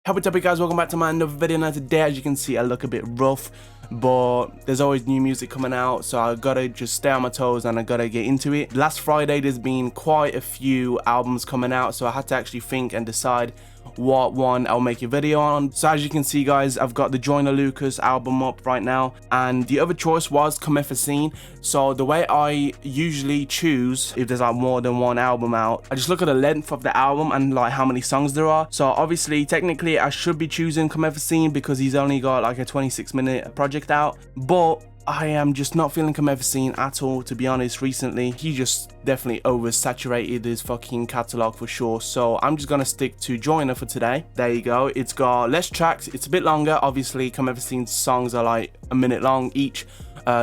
What's up, guys? Welcome back to my another video. Now today, as you can see, I look a bit rough, but there's always new music coming out, so I gotta just stay on my toes and I gotta get into it. Last Friday there's been quite a few albums coming out, so I had to actually think and decide what one I'll make a video on. So as you can see, guys, I've got the Joyner Lucas album up right now, and the other choice was Comethazine. So the way I usually choose, if there's like more than one album out, I just look at the length of the album and like how many songs there are. So obviously technically I should be choosing Comethazine because he's only got like a 26-minute project out, but I am just not feeling Comethazine at all, to be honest. Recently he just definitely oversaturated his fucking catalog for sure, so I'm just gonna stick to Joyner for today. There you go. It's got less tracks, it's a bit longer. Obviously Comethazine's songs are like a minute long each.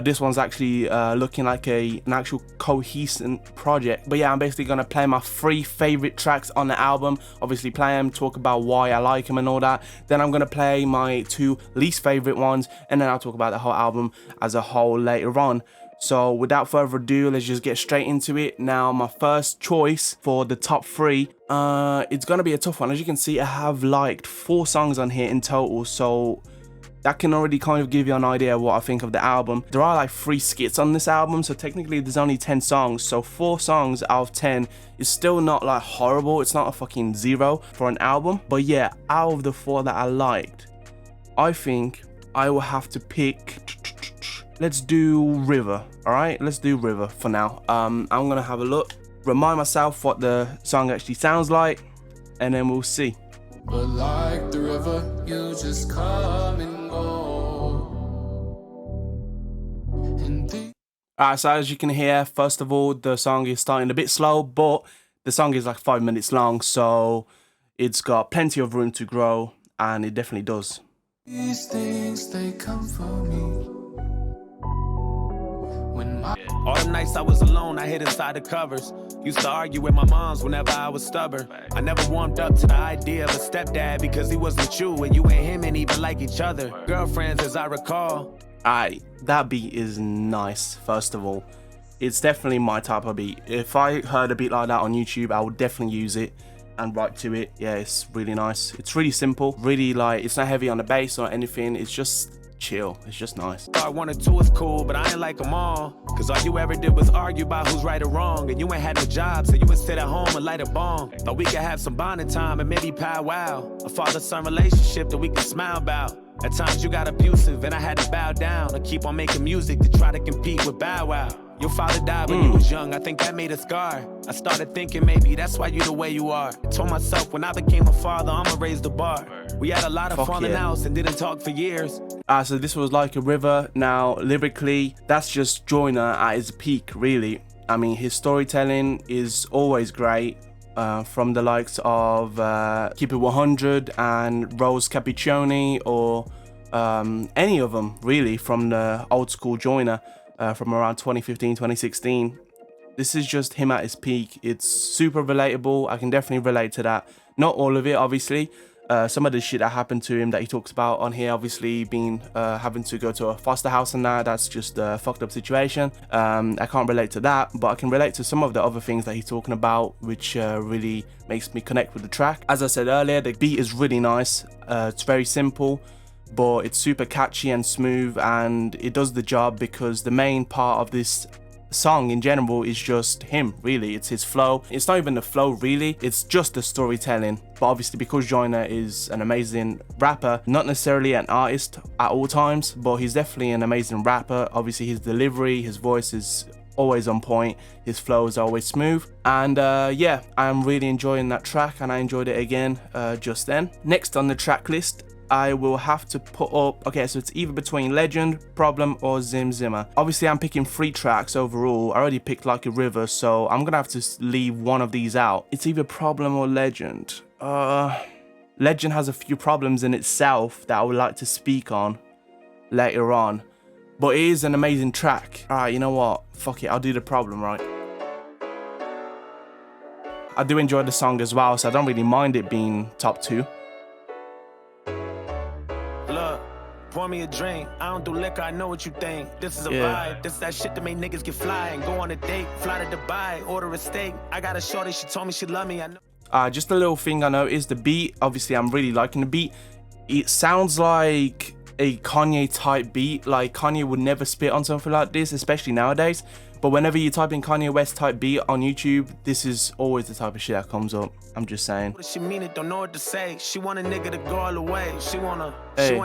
This one's actually looking like an actual cohesive project. But yeah, I'm basically gonna play my 3 favorite tracks on the album, obviously play them, talk about why I like them and all that. Then I'm gonna play my 2 least favorite ones, and then I'll talk about the whole album as a whole later on. So without further ado, let's just get straight into it. Now, my first choice for the top 3, it's gonna be a tough one. As you can see, I have liked 4 songs on here in total, so that can already kind of give you an idea of what I think of the album. There are like 3 skits on this album, so technically there's only 10 songs, so 4 songs out of 10 is still not like horrible. It's not a fucking 0 for an album. But yeah, out of the 4 that I liked, I think I will have to pick, let's do River. All right, let's do River for now. I'm gonna have a look, remind myself what the song actually sounds like, and then we'll see. But like the river, you just come and go. Alright, so as you can hear, first of all, the song is starting a bit slow, but the song is like 5 minutes long, so it's got plenty of room to grow, and it definitely does. These things, they come for me. All the nights I was alone, I hid inside the covers. Used to argue with my moms whenever I was stubborn. I never warmed up to the idea of a stepdad because he wasn't you and you and him ain't even like each other. Girlfriends, as I recall. Alright, that beat is nice, first of all. It's definitely my type of beat. If I heard a beat like that on YouTube, I would definitely use it and write to it. Yeah, it's really nice. It's really simple, really like, it's not heavy on the bass or anything. It's just chill, it's just nice. I 1 or 2 is cool, but I ain't like them all. Cause all you ever did was argue about who's right or wrong. And you ain't had no job, so you would sit at home and light a bomb. Thought we could have some bonding time and maybe powwow. A father-son relationship that we could smile about. At times you got abusive and I had to bow down and keep on making music to try to compete with Bow Wow. Your father died when you was young, I think that made a scar. I started thinking maybe that's why you the way you are. I told myself when I became a father, I'ma raise the bar. We had a lot of falling outs and didn't talk for years. So this was Like a River. Now, lyrically, that's just Joyner at his peak, really. I mean, his storytelling is always great. From the likes of Keep It 100 and Ross Capicchioni, or any of them, really, from the old school Joyner. From around 2015, 2016. This is just him at his peak. It's super relatable. I can definitely relate to that. Not all of it, obviously. Some of the shit that happened to him that he talks about on here, obviously being having to go to a foster house and that's just a fucked up situation. I can't relate to that, but I can relate to some of the other things that he's talking about, which really makes me connect with the track. As I said earlier, the beat is really nice. It's very simple, but it's super catchy and smooth, and it does the job because the main part of this song in general is just him, really. It's his flow. It's not even the flow, really, it's just the storytelling. But obviously, because Joyner is an amazing rapper, not necessarily an artist at all times, but he's definitely an amazing rapper. Obviously, his delivery, his voice is always on point, his flow is always smooth, and yeah, I'm really enjoying that track, and I enjoyed it again just then. Next on the track list, I will have to put up, okay, so it's either between Legend, Problem, or Zim Zimmer. Obviously, I'm picking 3 tracks overall. I already picked Like a River, so I'm gonna have to leave one of these out. It's either Problem or Legend. Legend has a few problems in itself that I would like to speak on later on, but it is an amazing track. Alright, you know what? Fuck it, I'll do the Problem, right? I do enjoy the song as well, so I don't really mind it being top 2. Pour me a drink, I don't do liquor, I know what you think. This is a vibe, this that shit that make niggas get fly and go on a date. Fly to Dubai, order a steak. I got a shorty, she told me she love me, I know. Just a little thing I noticed, the beat, obviously I'm really liking the beat. It sounds like a Kanye type beat. Like Kanye would never spit on something like this, especially nowadays. But whenever you type in Kanye West type beat on YouTube, this is always the type of shit that comes up. I'm just saying. She mean it, don't know what to say. She want a nigga to go all the way. She want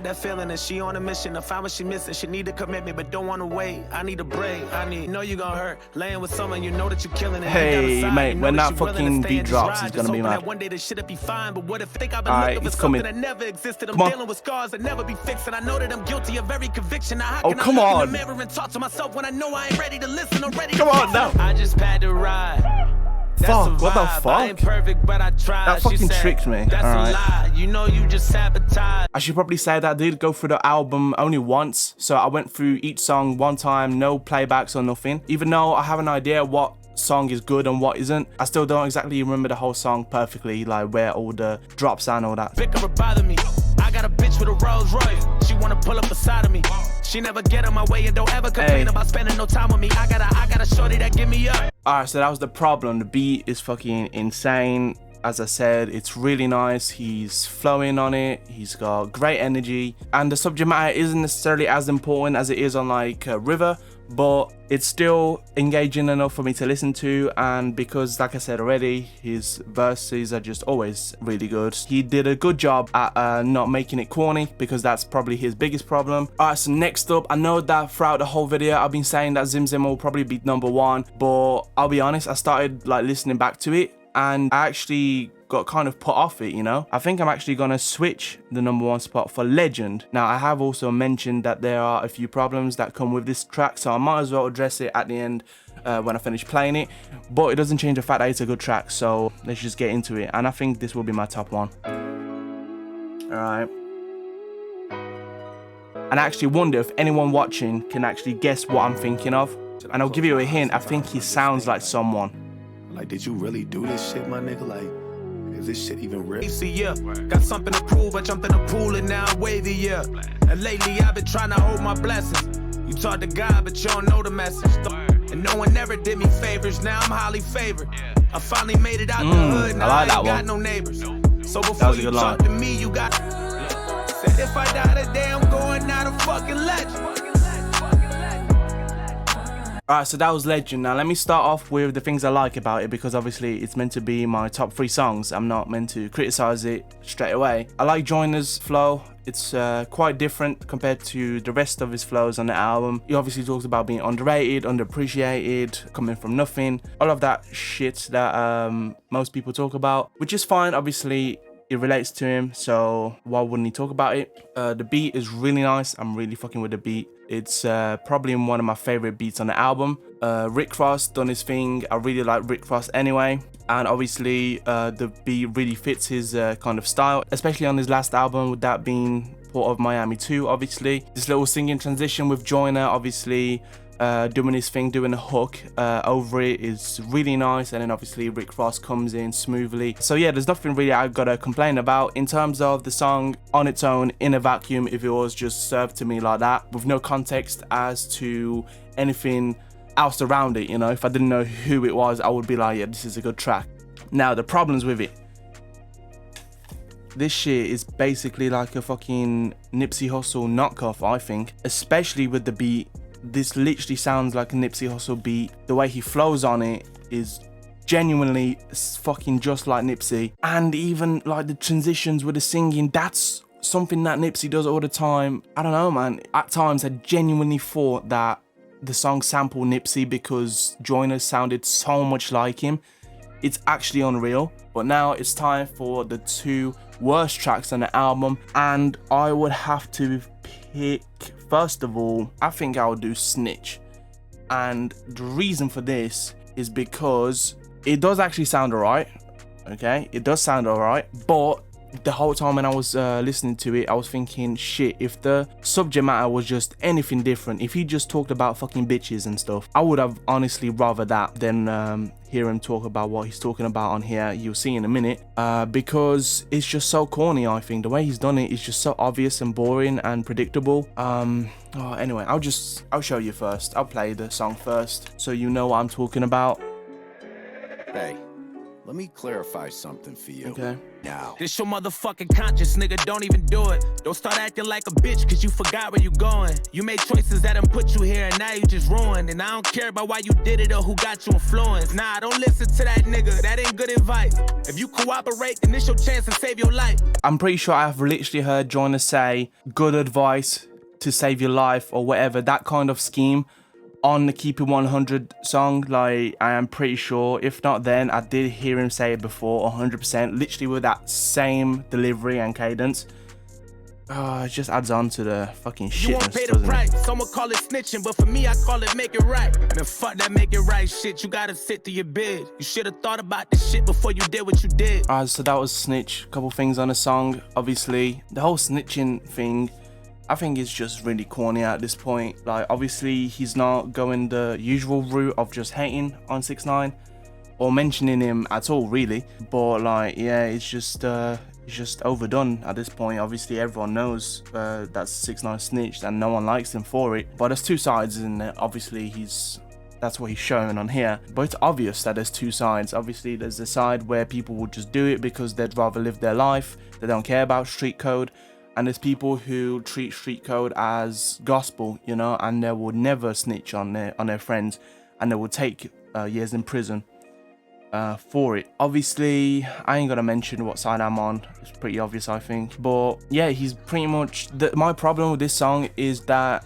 that feeling, and she on a mission to find what she missing. She need a commitment, but don't want to wait. I need a break. Know you gon' hurt. Laying with someone, you know that you're killing it. Hey, mate, when that fucking beat drops, it's gonna be mad. One day this shit'll be fine, but what if think I've been looking for something that never existed? I'm dealing with scars that never be fixed, and I know that I'm guilty of every conviction. Oh, come on. In the mirror and talk to myself when I know I ain't ready to listen or ready. Come on, now. I just had to ride. Fuck, what the fuck? I ain't perfect, but I tried. That fucking tricked me. That's Alright. a lie. You know you just sabotage. I should probably say that I did go through the album only once. So I went through each song one time, no playbacks or nothing. Even though I have an idea what song is good and what isn't, I still don't exactly remember the whole song perfectly, like where all the drops and all that. Pick up or bother me. I got a bitch with a Rolls Royce. She wanna pull up beside of me. She never get in my way and don't ever complain about spending no time with me. I got a shorty that give me up. Alright, so that was the problem. The beat is fucking insane. As I said, it's really nice. He's flowing on it. He's got great energy. And the subject matter isn't necessarily as important as it is on like River, but it's still engaging enough for me to listen to. And because, like I said already, his verses are just always really good. He did a good job at not making it corny, because that's probably his biggest problem. Alright, so next up, I know that throughout the whole video I've been saying that Zim Zim will probably be #1, but I'll be honest, I started like listening back to it and I actually got kind of put off it, you know. I think I'm actually gonna switch the #1 spot for Legend. Now, I have also mentioned that there are a few problems that come with this track, so I might as well address it at the end when I finish playing it. But it doesn't change the fact that it's a good track, so let's just get into it. And I think this will be my top one. Alright. And I actually wonder if anyone watching can actually guess what I'm thinking of. And I'll give you a hint, I think he sounds like someone. Like, did you really do this shit, my nigga? Like, is this shit even real? Yeah, got something to prove. I jumped in the pool and now I'm wavy, yeah. And lately I've been trying to hold my blessings. You talk to God, but you don't know the message. And no one ever did me favors. Now I'm highly favored. I finally made it out the hood. Now I ain't got no neighbors. So before you talk to me, you got. Said if I die today, I'm going out a fucking legend. Alright, so that was Legend. Now let me start off with the things I like about it, because obviously it's meant to be my top 3 songs. I'm not meant to criticize it straight away. I like Joyner's flow. It's quite different compared to the rest of his flows on the album. He obviously talks about being underrated, underappreciated, coming from nothing, all of that shit that most people talk about, which is fine. Obviously it relates to him, so why wouldn't he talk about it? The beat is really nice. I'm really fucking with the beat. It's probably one of my favorite beats on the album. Rick Ross done his thing. I really like Rick Ross anyway. And obviously the beat really fits his kind of style, especially on his last album, with that being Port of Miami 2, obviously. This little singing transition with Joyner, obviously, doing his thing, doing a hook over it is really nice. And then obviously Rick Ross comes in smoothly. So yeah, there's nothing really I've got to complain about in terms of the song on its own in a vacuum. If it was just served to me like that with no context as to anything else around it, you know, if I didn't know who it was, I would be like, yeah, this is a good track. Now the problems with it, this shit is basically like a fucking Nipsey Hussle knockoff, I think, especially with the beat. This literally sounds like a Nipsey Hussle beat. The way he flows on it is genuinely fucking just like Nipsey. And even like the transitions with the singing, that's something that Nipsey does all the time. I don't know, man. At times I genuinely thought that the song sampled Nipsey because Joyner sounded so much like him. It's actually unreal. But now it's time for the 2 worst tracks on the album, and I would have to pick, first of all, I think I would do Snitch. And the reason for this is because it does actually sound alright. Okay, it does sound alright, but the whole time when I was listening to it, I was thinking, shit, if the subject matter was just anything different, if he just talked about fucking bitches and stuff, I would have honestly rather that than hear him talk about what he's talking about on here. You'll see in a minute, because it's just so corny. I think the way he's done it is just so obvious and boring and predictable. Anyway, I'll show you first. I'll play the song first so you know what I'm talking about. Hey, Let me clarify something for you. Okay. Now. This your motherfucking conscience, nigga, don't even do it. Don't start acting like a bitch, cause you forgot where you going. You made choices that done put you here, and now you just ruined. And I don't care about why you did it or who got you influenced. Nah, don't listen to that nigga, that ain't good advice. If you cooperate, then it's your chance to save your life. I'm pretty sure I've literally heard Joyner say good advice to save your life or whatever, that kind of scheme on the Keep It 100 song. Like, I am pretty sure, if not then, I did hear him say it before 100%, literally with that same delivery and cadence. It just adds on to the fucking shitness, You won't pay the doesn't price. it? Someone call it snitching, but for me, I call it make it right. Man, fuck that make it right shit. You gotta sit to your bid. You should have thought about this shit before you did what you did. So that was Snitch. A couple things on the song. Obviously, the whole snitching thing, I think it's just really corny at this point. Like, obviously, he's not going the usual route of just hating on 6ix9ine or mentioning him at all, really. But like, yeah, it's just overdone at this point. Obviously, everyone knows that 6ix9ine snitched, and no one likes him for it. But there's two sides, and obviously, that's what he's showing on here. But it's obvious that there's two sides. Obviously, there's the side where people will just do it because they'd rather live their life. They don't care about street code. And there's people who treat street code as gospel, you know, and they will never snitch on their friends, and they will take years in prison for it. Obviously, I ain't gonna mention what side I'm on. It's pretty obvious, I think. But yeah, he's pretty much my problem with this song is that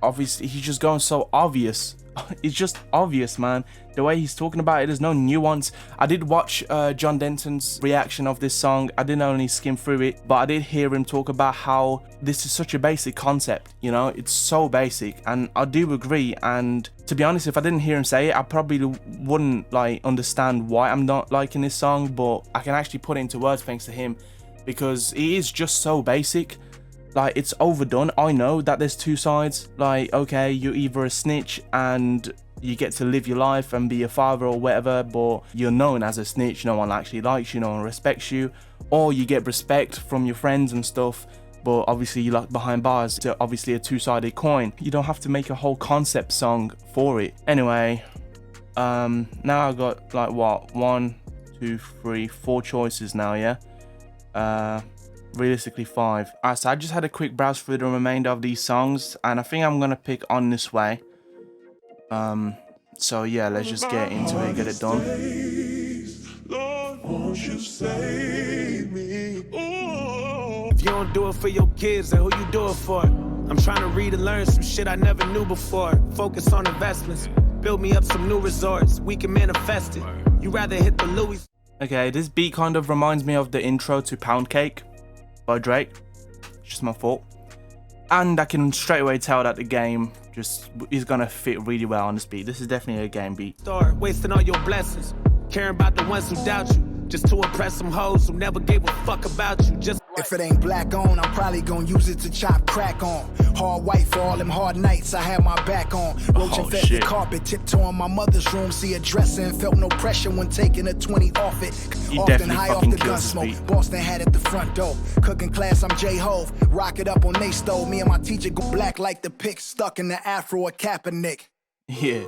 obviously he's just going so obvious. It's just obvious, man. The way he's talking about it, there's no nuance. I did watch John Denton's reaction of this song. I didn't only skim through it, but I did hear him talk about how this is such a basic concept, you know? It's so basic, and I do agree. And to be honest, if I didn't hear him say it, I probably wouldn't like understand why I'm not liking this song, but I can actually put it into words thanks to him, because it is just so basic. Like, it's overdone. I know that there's two sides. Like, okay, you're either a snitch and you get to live your life and be a father or whatever, but you're known as a snitch. No one actually likes you, no one respects you. Or you get respect from your friends and stuff, but obviously you like behind bars. It's obviously a two-sided coin. You don't have to make a whole concept song for it. Anyway, now I got like what? 1, 2, 3, 4 choices now, yeah? Realistically 5. Alright, so I just had a quick browse through the remainder of these songs, and I think I'm gonna pick On This Way. So yeah, let's just get into it, get it done. Lord, won't you save me? If you don't do it for your kids, then who you do it for? I'm trying to read and learn some shit I never knew before. Focus on investments, build me up some new resorts. We can manifest it. You rather hit the Louis. Okay, this beat kind of reminds me of the intro to Pound Cake by Drake. It's just my fault. And I can straight away tell that the game just is gonna fit really well on this beat. This is definitely a game beat. Start wasting all your blessings, caring about the ones who doubt you, just to impress some hoes who never gave a fuck about you. Just if it ain't black on, I'm probably gonna use it to chop crack on. Hard white for all them hard nights I had my back on. Roach infested carpet, tiptoeing my mother's room, see a dresser and felt no pressure when taking a 20 off it. He Often high off the gun kills smoke. beat. Boston had at the front door. Cooking class, I'm J-Hove. Rock it up on they stove. Me and my teacher go black like the pick stuck in the afro of Kaepernick. Yeah.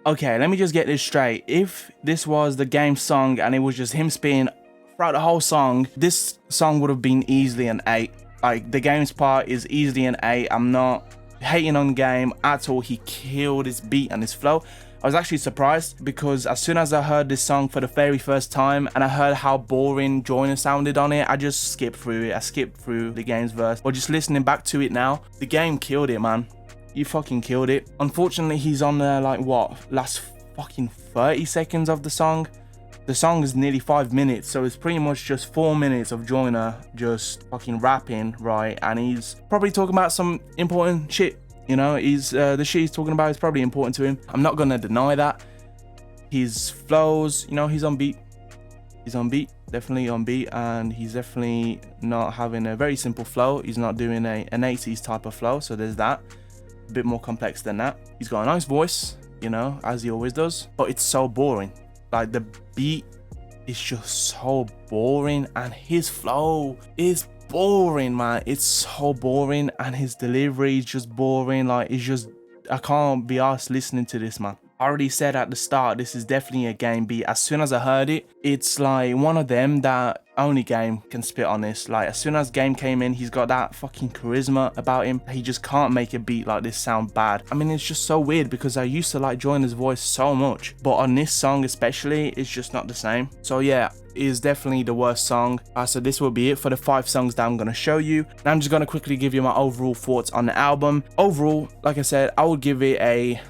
Okay, let me just get this straight. If this was the game song and it was just him spitting throughout the whole song, this song would have been easily an 8. Like, the game's part is easily an 8. I'm not hating on Game at all. He killed his beat and his flow. I was actually surprised because as soon as I heard this song for the very first time and I heard how boring Joyner sounded on it, I just skipped through it. I skipped through the Game's verse. But just listening back to it now, the Game killed it, man. You fucking killed it. Unfortunately, he's on there like what, last fucking 30 seconds of the song. The song is nearly 5 minutes, so it's pretty much just 4 minutes of Joyner just fucking rapping, right? And he's probably talking about some important shit, you know? He's the shit he's talking about is probably important to him. I'm not gonna deny that. His flows, you know, he's on beat. He's on beat, definitely on beat, and he's definitely not having a very simple flow. He's not doing an 80s type of flow, so there's that. A bit more complex than that. He's got a nice voice, you know, as he always does, but it's so boring. Like, the beat is just so boring, and his flow is boring, man. It's so boring, and his delivery is just boring. Like, it's just, I can't be arsed listening to this, man. I already said at the start, this is definitely a Game beat. As soon as I heard it, it's like one of them that only Game can spit on this. Like, as soon as Game came in, he's got that fucking charisma about him. He just can't make a beat like this sound bad. I mean, it's just so weird because I used to like Joyner's voice so much, but on this song especially, it's just not the same. So yeah, it is definitely the worst song. So this will be it for the 5 songs that I'm going to show you. And I'm just going to quickly give you my overall thoughts on the album. Overall, like I said, I would give it a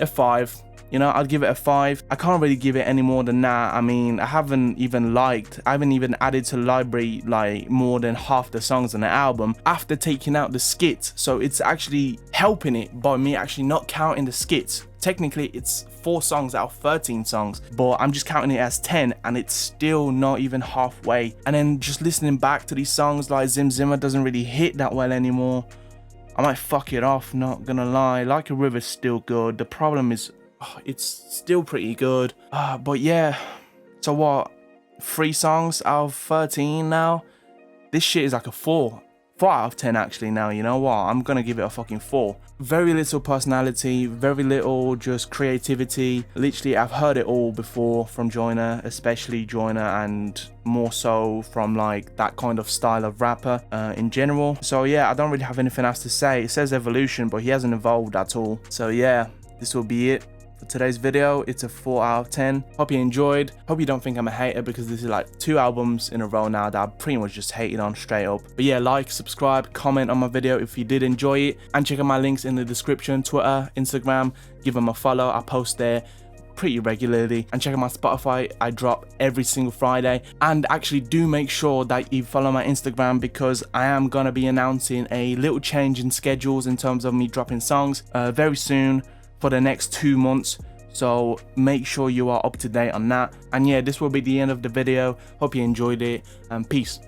5. You know, I'd give it a 5. I can't really give it any more than that. I mean, I haven't even added to library like more than half the songs on the album after taking out the skits. So it's actually helping it by me actually not counting the skits. Technically, it's 4 songs out of 13 songs, but I'm just counting it as 10, and it's still not even halfway. And then just listening back to these songs, like Zim Zimmer doesn't really hit that well anymore. I might fuck it off, not gonna lie. Like a River's still good. The problem is, it's still pretty good. But yeah, so what? 3 songs out of 13 now? This shit is like a 4 out of 10 actually now. You know what? I'm gonna give it a fucking 4. Very little personality, very little just creativity. Literally, I've heard it all before from Joyner, especially Joyner, and more so from like that kind of style of rapper in general. So yeah, I don't really have anything else to say. It says evolution, but he hasn't evolved at all. So yeah, this will be it for today's video. It's a 4 out of 10. Hope you enjoyed. Hope you don't think I'm a hater, because this is like 2 albums in a row now that I pretty much just hated on straight up. But yeah, like, subscribe, comment on my video if you did enjoy it, and check out my links in the description. Twitter, Instagram, give them a follow. I post there pretty regularly. And check out my Spotify. I drop every single Friday. And actually do make sure that you follow my Instagram, because I am gonna be announcing a little change in schedules in terms of me dropping songs very soon for the next 2 months. So make sure you are up to date on that. And yeah, this will be the end of the video. Hope you enjoyed it, and peace.